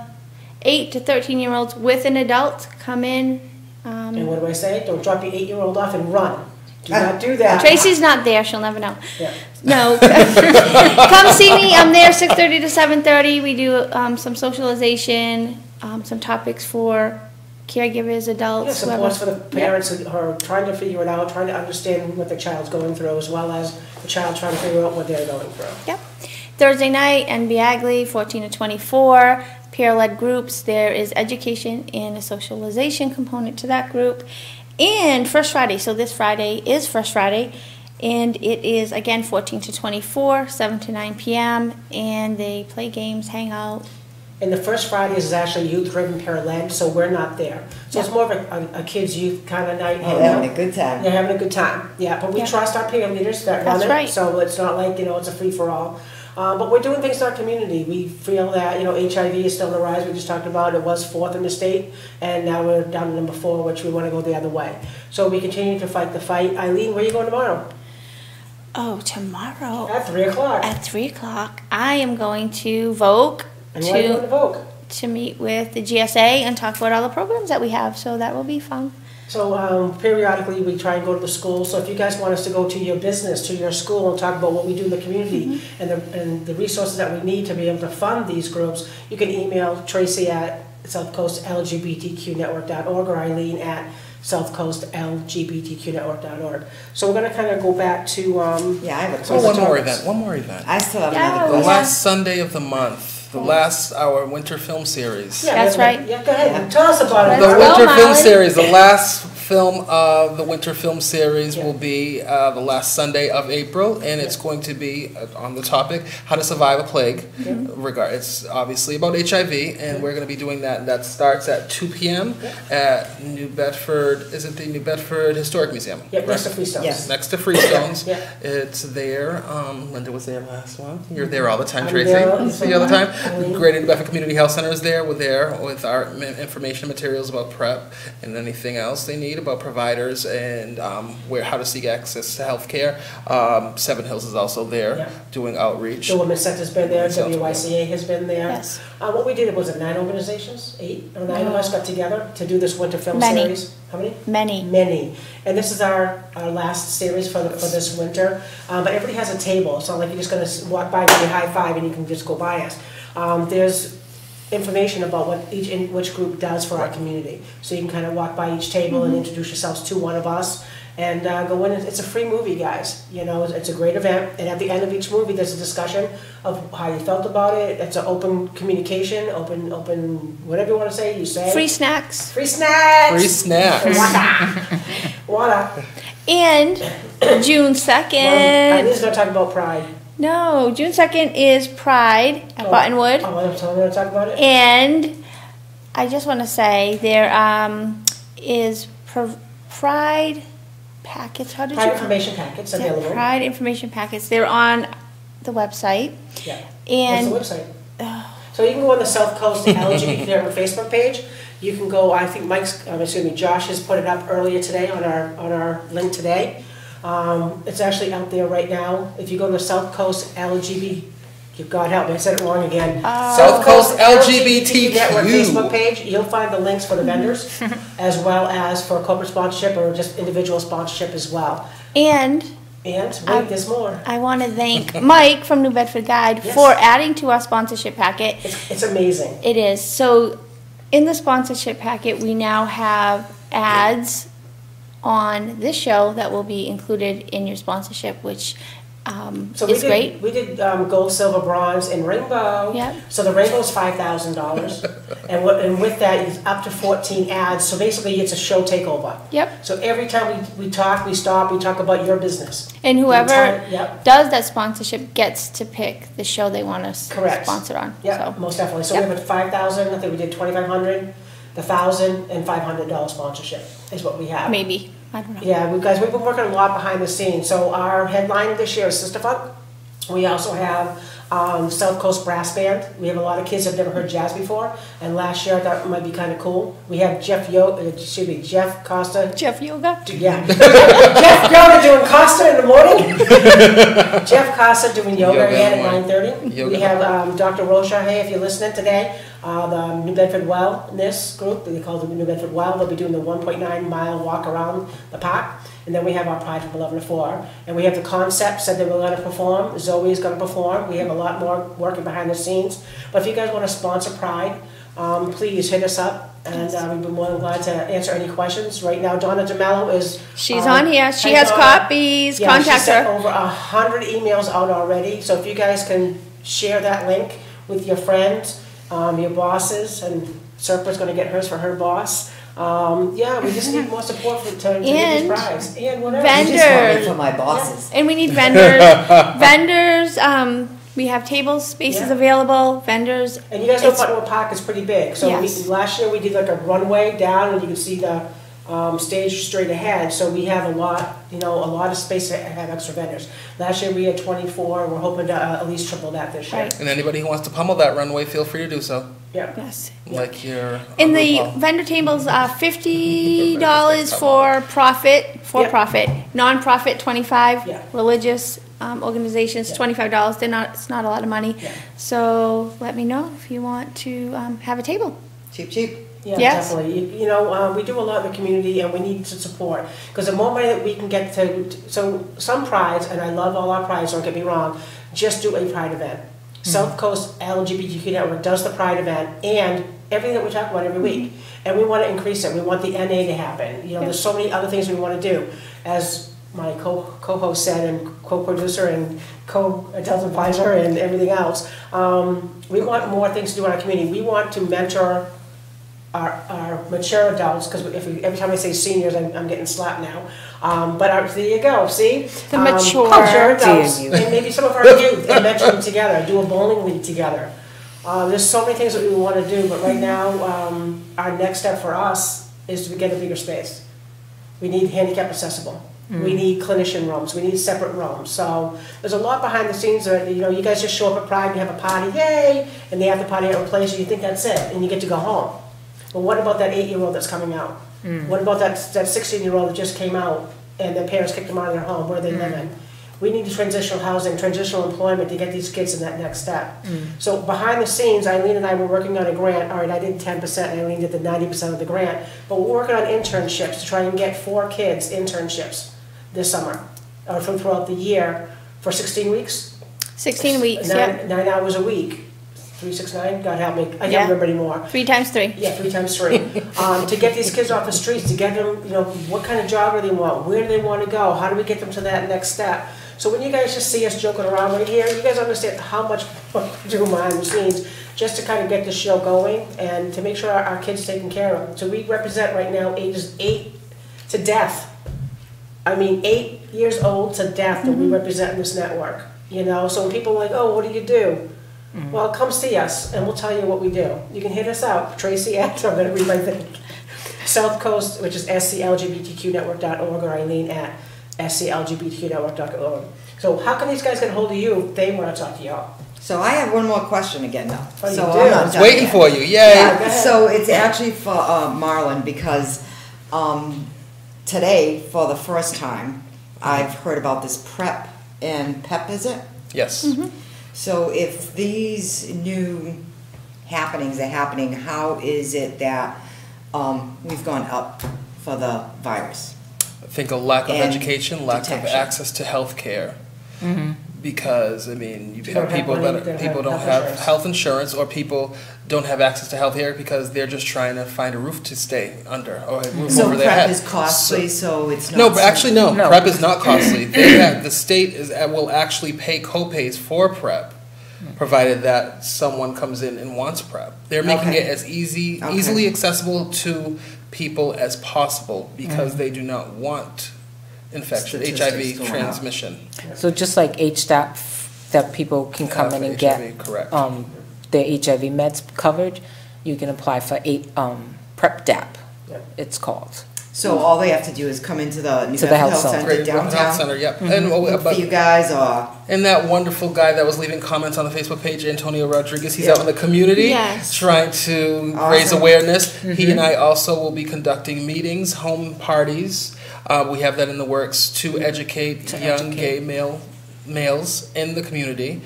8 to 13-year-olds with an adult come in. And what do I say? Don't drop your 8-year-old off and run. Do not do that. Tracy's not there. She'll never know. Yeah. No. Come see me. I'm there 6:30 to 7:30. We do some socialization, some topics for caregivers, Yeah, adults, supports for whoever. the parents who are trying to figure it out, trying to understand what the child's going through, as well as the child trying to figure out what they're going through. Yep. Thursday night, NB Agley, 14 to 24. Peer-led groups. There is education and a socialization component to that group. And First Friday, so this Friday is First Friday, and it is, again, 14 to 24, 7 to 9 p.m., and they play games, hang out. And the first Friday is actually youth-driven peer-led, so we're not there. So it's more of a kids' youth kind of night. Oh, having a good time. They're having a good time, yeah. But we Yeah. trust our peer leaders that run That's it. right. So it's not like, it's a free-for-all. But we're doing things in our community. We feel that, HIV is still on the rise. We just talked about it was 4th in the state, and now we're down to number 4, which we want to go the other way. So we continue to fight the fight. Eileen, where are you going tomorrow? Oh, tomorrow At 3 o'clock. at 3 o'clock, I am going to Vogue And why are you going to Vogue? to meet with the GSA and talk about all the programs that we have, so that will be fun. So periodically we try and go to the school. So if you guys want us to go to your business, to your school, and talk about what we do in the community and the resources that we need to be able to fund these groups, you can email Tracy at southcoastlgbtqnetwork.org or Eileen at southcoastlgbtqnetwork.org. So we're going to kind of go back to... Yeah, I have a So question. One more event. I still have Yeah, another The well, question. last Sunday of the month, our winter film series. Yeah, That's right. Yeah, go ahead. Tell us about it. Let's The go, winter film Molly. series, the last film of the winter film series will be the last Sunday of April, and it's going to be on the topic how to survive a plague. It's obviously about HIV, and we're going to be doing that. And that starts at 2 p.m. at New Bedford. Is it the New Bedford Historic Museum? Yeah, next to Freestones. Yes. Next to Freestones. Yeah. It's there. Linda was there last month. You're there all the time, I'm Tracy. there all You the see all the time. time. Great New Bedford Community Health Center is there. We're there with our information materials about PrEP and anything else they need about providers and how to seek access to health care. Seven Hills is also there doing outreach. The Women's Center's been there, Sounds WYCA has been there. Yes. What we did, was it 9 organizations? 8 or 9 of us got together to do this winter film Many. series? How many? Many. Many. And this is our last series for this winter. But everybody has a table. It's not like you're just going to walk by and give you a high five and you can just go by us. There's information about what which group does for our community. So you can kind of walk by each table and introduce yourselves to one of us and go in. It's a free movie, guys. You know, it's a great event. And at the end of each movie, there's a discussion of how you felt about it. It's an open communication, open, whatever you want to say, you say. Free snacks. Free snacks! Free snacks. Water. And June I 2nd. just going to talk about Pride. No, June 2nd is Pride at Buttonwood. Oh, I'm going to talk about it? And I just want to say there is Pride packets. How did Pride you information packets available. Pride information packets. They're on the website. Yeah. And What's the website? So you can go on the South Coast LGBT Network Facebook page. You can go. I think Josh has put it up earlier today on our link today. It's actually out there right now. If you go to the South Coast LGBT, God help me, I said it wrong again. South Coast LGBTQ Network Facebook page, you'll find the links for the vendors, as well as for corporate sponsorship or just individual sponsorship as well. And wait, there's more. I want to thank Mike from New Bedford Guide Yes. for adding to our sponsorship packet. It's amazing. It is. So in the sponsorship packet, we now have ads on this show that will be included in your sponsorship, which is great. We did gold, silver, bronze, and rainbow. Yep. So the rainbow is $5,000, and with that is up to 14 ads. So basically, it's a show takeover. Yep. So every time we talk, we stop, we talk about your business. And whoever Yep. does that sponsorship gets to pick the show they want us Correct. sponsored on. Yeah, So, most definitely. So Yep. we have a 5,000. I think we did 2,500, the $1,000, and $500 sponsorship is what we have. maybe. I don't know. Yeah, we've been working a lot behind the scenes. So our headline this year is Sister Funk. We also have South Coast Brass Band. We have a lot of kids that have never heard jazz before, and last year I thought it might be kind of cool. We have Jeff Costa. Jeff Yoga? Yeah, Jeff Yoga doing Costa in the morning. Jeff Costa doing yoga Yoga again in the at morning. 9:30. Yoga. We have Dr. Rosha. Hey, if you're listening today, the New Bedford Wellness group, they call it the New Bedford Well. They'll be doing the 1.9 mile walk around the park. And then we have our Pride from 11 to 4. And we have the Concept said they were going to perform. Zoe is going to perform. We have a lot more working behind the scenes. But if you guys want to sponsor Pride, please hit us up. And we'd be more than glad to answer any questions. Right now, Donna DeMello is... She's on here. She hi, has Donna. copies. Yeah, Contact she sent her. over 100 emails out already. So if you guys can share that link with your friends, your bosses, and Serpa's going to get hers for her boss. We just need more support to get these prize. And whatever. Vendors. You just call me for my bosses. And we need vendors. We have table spaces Yeah. available. Vendors. And you guys know It's- Buttonwood Park is pretty big. So Yes. last year we did like a runway down, and you can see the stage straight ahead. So we have a lot of space to have extra vendors. Last year we had 24, and we're hoping to at least triple that this year. Right. And anybody who wants to pummel that runway, feel free to do so. Yeah. Yes. Like your And the RuPaul. vendor tables are $50 for profit, Yeah. profit, non-profit 25, Yeah. religious organizations Yeah. $25. It's not a lot of money. Yeah. So let me know if you want to have a table. Cheap, cheap. Yeah, Yes. definitely. We do a lot in the community, and we need to support. Because the more money that we can get so some prides, and I love all our prides, don't get me wrong, just do a pride event. South Coast LGBTQ Network does the pride event, and everything that we talk about every week. And we want to increase it. We want the NA to happen. You know, there's so many other things we want to do. As my co-host said, and co-producer and co-adult advisor and everything else, we want more things to do in our community. We want to mentor our mature adults, because every time I say seniors, I'm getting slapped now. But there you go, see? The mature adults, and maybe some of our youth, and mentor them together, do a bowling league together. There's so many things that we want to do, but right now, our next step for us is to get a bigger space. We need handicap accessible. We need clinician rooms. We need separate rooms. So there's a lot behind the scenes that, you know, you guys just show up at Pride, you have a party, yay, and they have the party at a place, and you think that's it, and you get to go home. But what about that 8-year-old that's coming out? What about that 16-year-old that just came out and their parents kicked them out of their home? Where are they living? We need transitional housing, transitional employment to get these kids in that next step. So behind the scenes, Eileen and I were working on a grant. All right, I did 10%, and Eileen did the 90% of the grant. But we're working on internships to try and get 4 kids internships this summer, or from throughout the year, for 16 weeks. 16 weeks, 9 hours a week. 3, 6, 9, God help me, I can't remember anymore. 3 times 3. Yeah, 3 times 3. To get these kids off the streets, to get them, you know, what kind of job do they want? Where do they want to go? How do we get them to that next step? So when you guys just see us joking around right here, you guys understand how much work we do behind the scenes just to kind of get the show going and to make sure our kids are taken care of. So we represent right now ages 8 to death. I mean, 8 years old to death that we represent in this network. You know, so when people are like, oh, what do you do? Well, come see us, and we'll tell you what we do. You can hit us out, Tracy at, I'm going to read my thing, South Coast, which is sclgbtqnetwork.org, or Eileen at sclgbtqnetwork.org. So how can these guys get a hold of you if they want to talk to y'all? So I have one more question again now. Oh, you so do? I'm not I was done waiting yet. for you. Yay! Yeah, so it's actually for Marlon, because today, for the first time, I've heard about this PrEP and PEP, is it? Yes. So if these new happenings are happening, how is it that we've gone up for the virus? I think a lack of And education, lack of detection. access to health care. Because, I mean, you People have don't people have money, that they don't people have don't health have insurance. health insurance, or people don't have access to health care because they're just trying to find a roof to stay under, or a roof So over their PrEP head. is costly, so it's not. No, but actually, no. No. PrEP is not costly. The state will actually pay co-pays for PrEP, provided that someone comes in and wants PrEP. They're making Okay. it as easily accessible to people as possible because they do not want infection, Statistics HIV going up. transmission. So just like HDAP, that people can come in and get HIV, correct. their HIV meds covered, you can apply for PrEP DAP, Yeah. it's called. So all they have to do is come into the New To the Bedford health Health center. Center Great Health downtown. Center, yep. Look for you guys, or And that wonderful guy that was leaving comments on the Facebook page, Antonio Rodriguez, he's out in the community Yes. trying to raise Awesome. awareness. He and I also will be conducting meetings, home parties. We have that in the works to educate young gay males in the community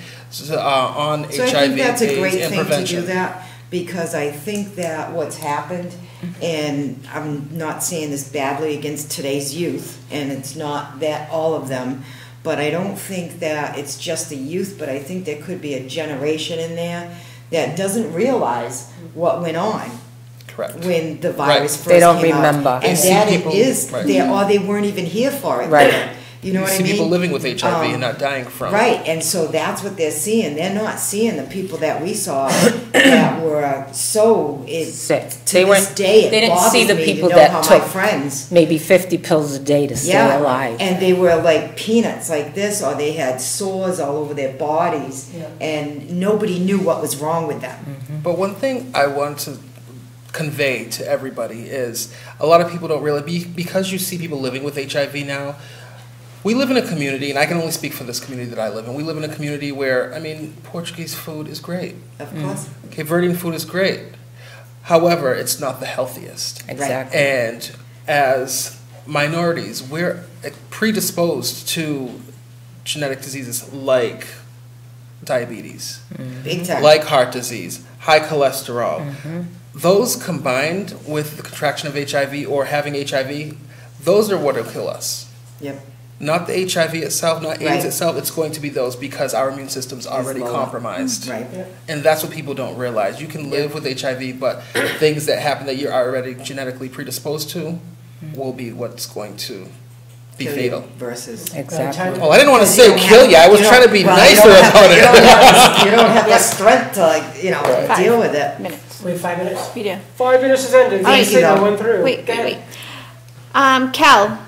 on So I HIV, think that's a AIDS, great and thing to prevention. do that, because I think that what's happened, and I'm not saying this badly against today's youth, and it's not that all of them, but I don't think that it's just the youth, but I think there could be a generation in there that doesn't realize what went on Correct. when the Right. virus first They don't came out. remember. And They see that people- it is Right. there, or they weren't even here for it. Right. You know what I see mean? people living with HIV Um, and not dying from it. Right, and so that's what they're seeing. They're not seeing the people that we saw that were so Sick. to They this weren't- day. It they didn't see bothers the me people to know that how my took friends, maybe 50 pills a day to stay alive. and they were like peanuts like this, or they had sores all over their bodies, Yeah. and nobody knew what was wrong with them. But one thing I want to convey to everybody is a lot of people don't really, because you see people living with HIV now, we live in a community, and I can only speak for this community that I live in. We live in a community where, I mean, Portuguese food is great. Of course, Cape Verdean food is great. However, it's not the healthiest. Exactly. And as minorities, we're predisposed to genetic diseases like diabetes, big time. like heart disease, high cholesterol. Those combined with the contraction of HIV or having HIV, those are what will kill us. Yep. Not the HIV itself, not AIDS Right. itself. It's going to be those because our immune system's already lower. compromised. Right. Yeah. And that's what people don't realize. You can live with HIV, but things that happen that you're already genetically predisposed to will be what's going to be Kill you fatal. versus. Exactly. Oh, I didn't want to You say don't kill have- you. I was you trying to don't- be well, nicer about it. You don't have the strength to, like, you know, Right. deal with it. Minutes. We have 5 minutes? We do. 5 minutes is ended. Thank you, I though. went through. Wait, Go wait, ahead. wait. Cal,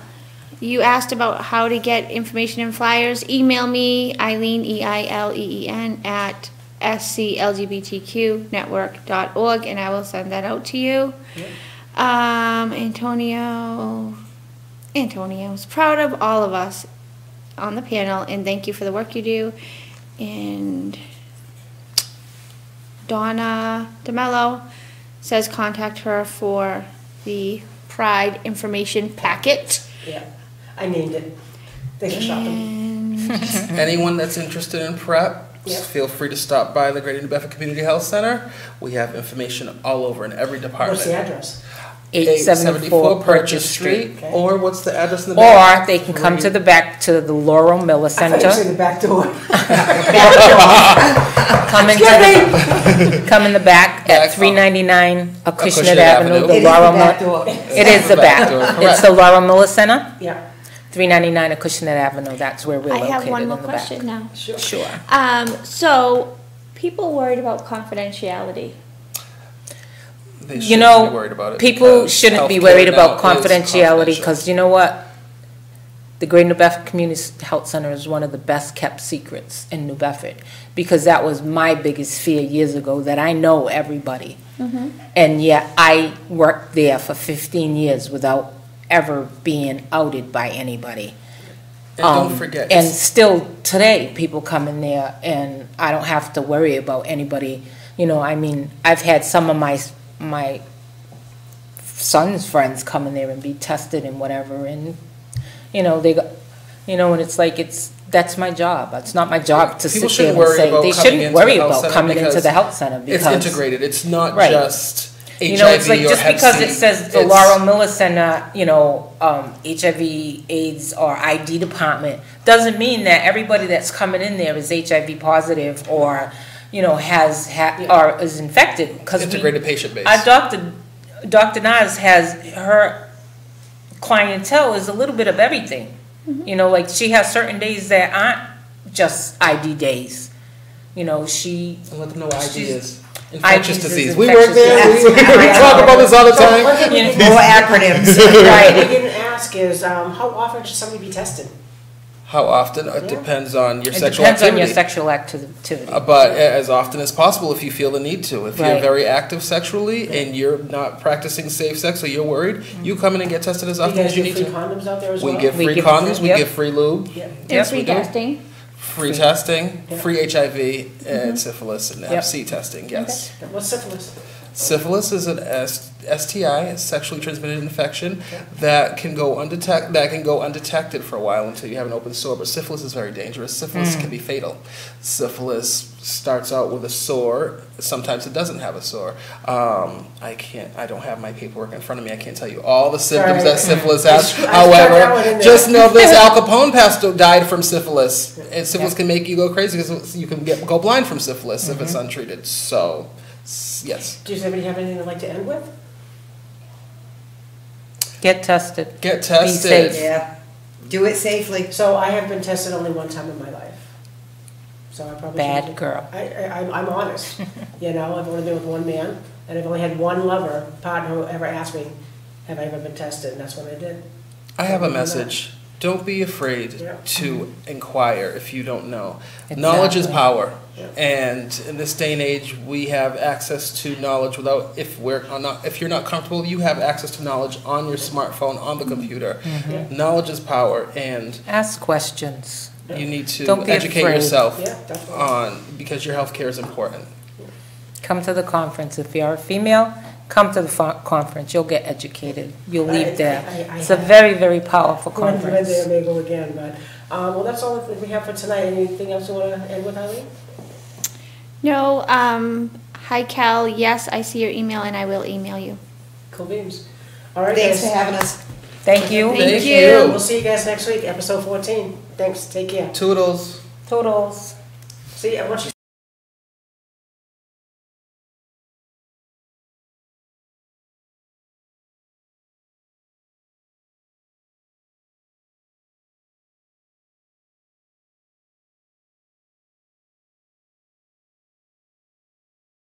you asked about how to get information and flyers. Email me, Eileen, EILEEN, at sclgbtqnetwork.org, and I will send that out to you. Antonio's proud of all of us on the panel, and thank you for the work you do. And Donna DeMello says contact her for the Pride information packet. Yeah, I named it. Thanks for shopping. And Anyone that's interested in PrEP, Yep. feel free to stop by the Greater New Bedford Community Health Center. We have information all over in every department. What's the address? 874 Purchase Street. Okay. Or what's the address in the back? Or they can come to the back to the Laurel Miller I thought you Center. said the back door. Come in the back Back. at 399 Acushnet Acushnet Avenue, Avenue. the It is Laurel the back Miller. door. It is the The back. back door, It's correct. the Laurel Miller Center, Yeah, 399 Acushnet Avenue. That's where we're I located have one in more the back. question now. sure. Sure. So people worried about confidentiality. They You shouldn't know, be worried about it people because shouldn't be healthcare worried now about is confidentiality confidential. because you know what? The Greater New Bedford Community Health Center is one of the best kept secrets in New Bedford because that was my biggest fear years ago, that I know everybody. And yet I worked there for 15 years without ever being outed by anybody. And don't forget, And it's- still today, people come in there and I don't have to worry about anybody. You know, I mean, I've had some of my son's friends come in there and be tested and whatever, and, you know, they go, you know, and it's like, that's my job. It's not my job to People sit there shouldn't and worry say, about they coming shouldn't into worry the health about center coming into because the health center because. It's integrated. It's not Right. just HIV You know, it's like or just Hep because C. it says the It's- Laurel Miller Center, you know, HIV, AIDS, or ID department, doesn't mean that everybody that's coming in there is HIV positive or, you know, or is infected. 'Cause integrated patient base. our Dr. Nas has, her clientele is a little bit of everything. You know, like she has certain days that aren't just ID days. You know, she, And let them know what ID She's- is. Infectious IDs is disease. We infectious work there. disease. We talk about this all the So one time. thing we didn't- More acronyms. what right. we didn't ask is, how often should somebody be tested? How often? It Yeah. depends on your it sexual depends on activity. your sexual activity. But as often as possible if you feel the need to. If you're Right. very active sexually and you're not practicing safe sex or you're worried, you come in and get tested as Do you often guys as you give need free to. condoms out there as We well? give We free give condoms, free- we yep. give free lube, Yeah. And Yes, free we do. testing. free testing, Yeah. free HIV and syphilis and Hep C testing, yes. What's syphilis? Syphilis is an STI, a sexually transmitted infection that can go undetected for a while until you have an open sore. But syphilis is very dangerous. Syphilis can be fatal. Syphilis starts out with a sore. Sometimes it doesn't have a sore. I don't have my paperwork in front of me. I can't tell you all the symptoms Sorry. that syphilis I has. struck that one in However, there. just know this Al Capone died from syphilis, and syphilis can make you go crazy because you can go blind from syphilis if it's untreated. So. Yes. Does anybody have anything they'd like to end with? Get tested. Get tested. safe. Yeah. Do it safely. So I have been tested only one time in my life. So I probably Bad shouldn't- girl. I'm honest. You know, I've only been with one man, and I've only had one lover, partner who ever asked me, have I ever been tested? And that's what I did. I have a message. Don't be afraid Yeah. to inquire if you don't know. Knowledge is Exactly. power. Yeah. And in this day and age, we have access to knowledge without, if you're not comfortable, you have access to knowledge on your smartphone, on the computer. Yeah. Knowledge is power, and Ask questions. you need to Don't be educate afraid. yourself Yeah, definitely. because your health care is important. Come to the conference. If you're a female, come to the conference. You'll get educated. You'll leave there. It's a very, very powerful Go ahead, conference. there, may go again, but, well, that's all that we have for tonight. Anything else you want to end with, Eileen? No, hi Cal, yes, I see your email and I will email you. Cool beans. All right, Thanks guys. for having us. Thank you. Thank you. We'll see you guys next week, episode 14. Thanks, take care. Toodles. Toodles. See, I want you